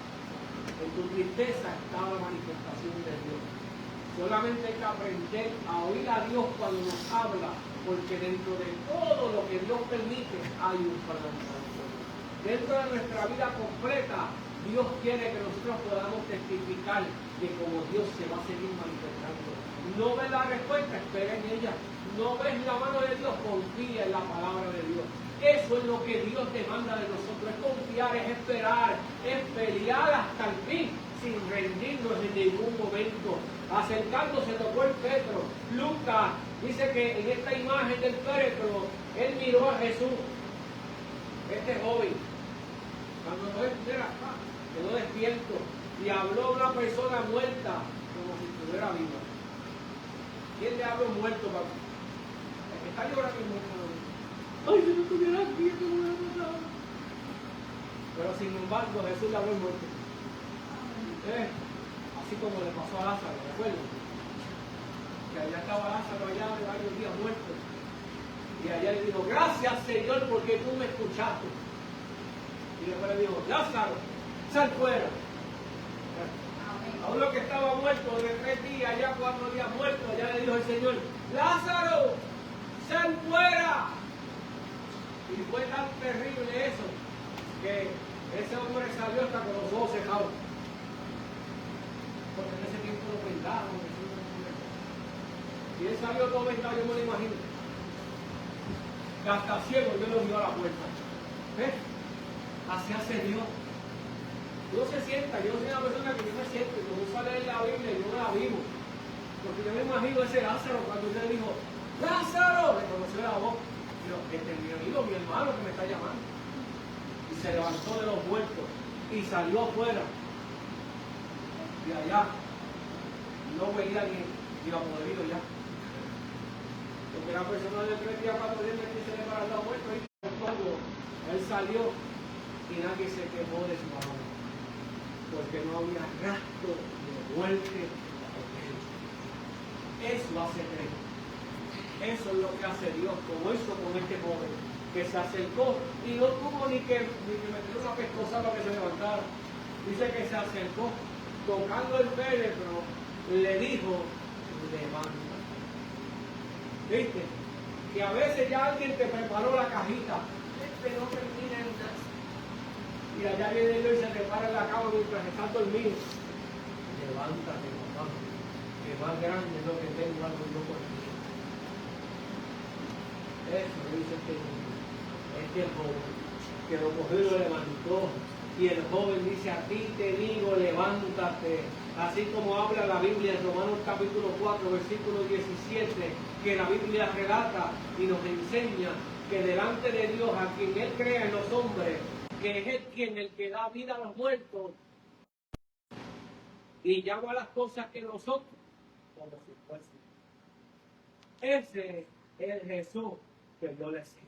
En tu tristeza está la manifestación de Dios. Solamente hay que aprender a oír a Dios cuando nos habla, porque dentro de todo lo que Dios permite hay un plan. dentro de nuestra vida completa, Dios quiere que nosotros podamos testificar de cómo Dios se va a seguir manifestando. No ves la respuesta, espera en ella. No ves la mano de Dios, confía en la palabra de Dios. Eso es lo que Dios demanda de nosotros, es confiar, es esperar, es pelear hasta el fin, sin rendirnos en ningún momento. Acercándose tocó el Pedro. Lucas dice que en esta imagen del Pedro, él miró a Jesús, este joven, cuando quedó despierto y habló a una persona muerta como si estuviera viva. ¿Quién le habló muerto, papá? El que está llorando es muerto. Ay, si no estuviera aquí, ¿qué me hubiera pasado? Pero sin embargo, Jesús le habló muerto. Así como le pasó a Lázaro, ¿recuerdan? Que allá estaba Lázaro allá de varios días muerto. Y allá le dijo, gracias Señor porque tú me escuchaste. Y después le dijo, Lázaro, sal fuera. A uno que estaba muerto de 3 días, ya 4 días muerto, allá le dijo el Señor, Lázaro, sal fuera. Y fue tan terrible eso, que ese hombre salió hasta con los ojos cejados. Porque en ese tiempo lo vendaban. Y él salió todo vendado, yo me lo imagino. Hasta ciego, yo lo vio a la puerta. ¿Ves? Así hace Dios. Dios se sienta, yo soy una persona que yo me siento, y cuando usa leer la Biblia, yo no la vivo. Porque yo me imagino ese Lázaro cuando usted dijo, ¡Lázaro! Le conoció la voz. Digo, este es mi amigo, mi hermano que me está llamando. Y se levantó de los muertos y salió afuera. Y allá no veía ni a podrido ya. Porque la persona de 3 días, 4 días que se le para el lado muerto y todo. Él salió y nadie se quejó de su palabra. Porque no había rastro de muerte en él. Eso hace creer. Eso es lo que hace Dios, como hizo con este joven, que se acercó y no tuvo ni que meter una pescosa para que se levantara. Dice que se acercó, tocando el féretro, le dijo, levanta. ¿Viste? Que a veces ya alguien te preparó la cajita, este no termina en nada. Y allá viene Dios y se te para en la cama mientras estás dormido. Levántate, papá, que más grande es lo que tengo algo yo por ti. Eso dice este joven, que lo cogió y lo levantó. Y el joven dice, a ti te digo, levántate. Así como habla la Biblia en Romanos capítulo 4, versículo 17, que la Biblia relata y nos enseña que delante de Dios, a quien Él crea en los hombres, que es Él quien el que da vida a los muertos y llama a las cosas que no son como si fuesen. Ese es el Jesús que yo le sirvo.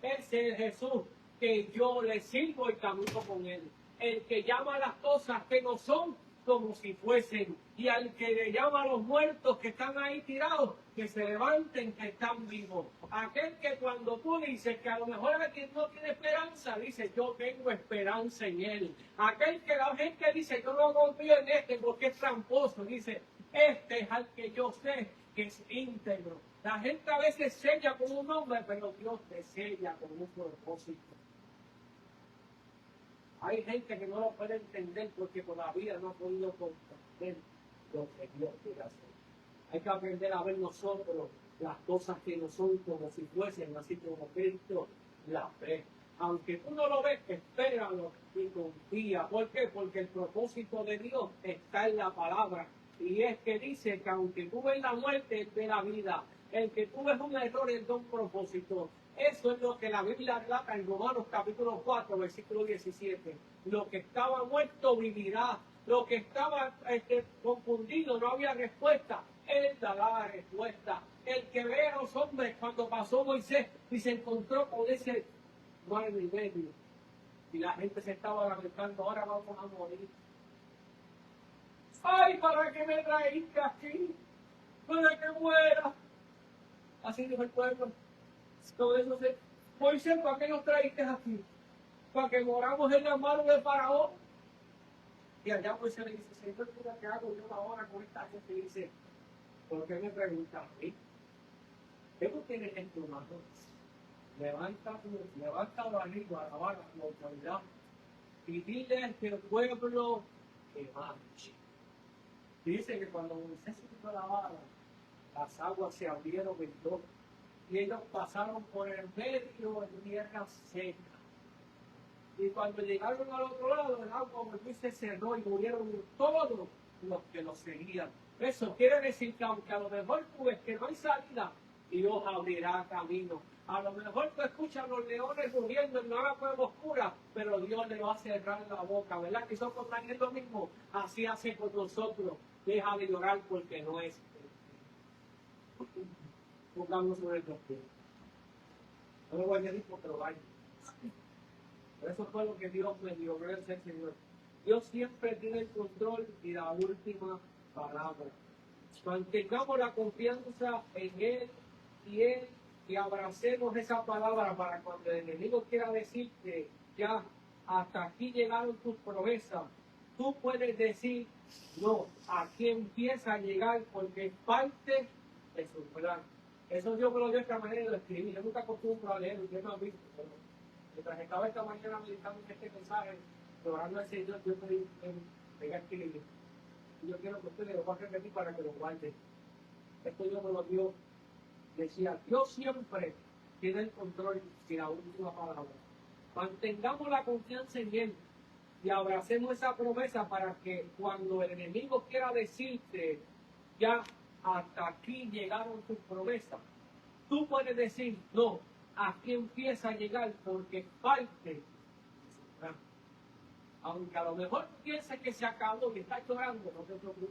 Ese es el Jesús que yo le sirvo y camino con Él. El que llama a las cosas que no son como si fuesen. Y al que le llama a los muertos que están ahí tirados, que se levanten, que están vivos. Aquel que cuando tú dices que a lo mejor alguien no tiene esperanza, dice yo tengo esperanza en Él. Aquel que la gente dice yo no confío en este porque es tramposo, dice este es al que yo sé que es íntegro. La gente a veces sella con un nombre, pero Dios te sella con un propósito. Hay gente que no lo puede entender porque todavía no ha podido comprender lo que Dios quiere hacer. Hay que aprender a ver nosotros las cosas que no son como si fuesen, así como Cristo las ve. Aunque tú no lo ves, espéralo y confía. ¿Por qué? Porque el propósito de Dios está en la palabra. Y es que dice que aunque tú ves la muerte, Él ve la vida. El que tú ves un error, Él da un propósito. Eso es lo que la Biblia relata en Romanos capítulo 4, versículo 17. Lo que estaba muerto vivirá. Lo que estaba confundido, no había respuesta. Él dará la respuesta. El que ve a los hombres cuando pasó Moisés y se encontró con ese mar y medio. Y la gente se estaba lamentando, ahora vamos a morir. ¡Ay, para que me traiga aquí! ¡Para que muera! Así dijo el pueblo. Todo eso se... Moisés, ¿para qué nos traíste aquí? Para que moramos en las manos de Faraón. Y allá Moisés le dice, Señor, ¿qué hago yo ahora con esta gente? Y dice, ¿por qué me preguntas a mí? ¿Qué tú tienes en tus manos? levanta la lengua, alabar la autoridad y dile a este pueblo que marche. Dice que cuando Moisés subió la vara, las aguas se abrieron en dos y ellos pasaron por el medio de tierra seca. Y cuando llegaron al otro lado, el agua volvió y se cerró y murieron todos los que los seguían. Eso quiere decir que aunque a lo mejor tú ves que no hay salida, Dios abrirá camino. A lo mejor tú escuchas a los leones rugiendo en una cueva oscura, pero Dios le va a cerrar la boca, ¿verdad? Que nosotros también lo mismo, así hace con nosotros. Deja de llorar porque no es. Pongamos sobre nuestros pies. No lo voy a decir porque lo vaya. Pero eso fue lo que Dios me dio, gracias al Señor. Dios siempre tiene el control y la última palabra. Mantengamos la confianza en Él y abracemos esa palabra para cuando el enemigo quiera decir que ya hasta aquí llegaron tus promesas, tú puedes decir, no, aquí empieza a llegar porque es parte de su plan. Eso Dios me lo dio de esta manera de escribir. Yo nunca acostumbro a leer, yo no he visto, pero mientras estaba esta mañana meditando en este mensaje, orando al Señor, yo me a escribir. Y yo quiero que ustedes lo van a repetir para que lo guarden. Esto Dios me lo dio. Decía, Dios siempre tiene el control y la última palabra. Mantengamos la confianza en Él y abracemos esa promesa para que cuando el enemigo quiera decirte, ya hasta aquí llegaron tus promesas, tú puedes decir, no, aquí empieza a llegar porque parte. Aunque a lo mejor tú pienses que se acabó y estás llorando, no te preocupes,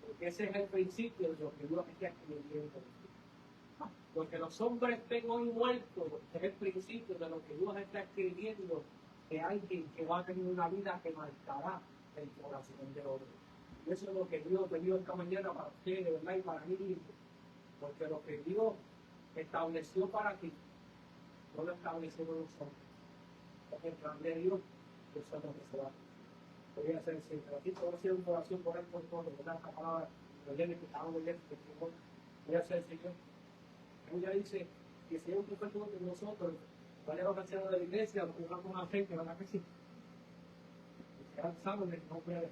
porque ese es el principio de lo que Dios está escribiendo. Porque los hombres ven hoy muertos, es el principio de lo que Dios está escribiendo, que alguien que va a tener una vida que marcará el corazón de otro. Y eso es lo que Dios me dio esta mañana para ustedes, ¿verdad? Y para mí, porque lo que Dios estableció para ti, no lo establecemos nosotros. Es el plan de Dios, que eso es lo que se va. Voy a hacer el centro. Voy a hacer una oración por él, por todo, ¿verdad? Esta palabra, que estamos leyendo, voy a hacer el Señor. Ella dice que si hay un profeta de nosotros, vaya a los ancianos de la iglesia, lo que vamos a hacer, que van a decir. Ya saben el nombre de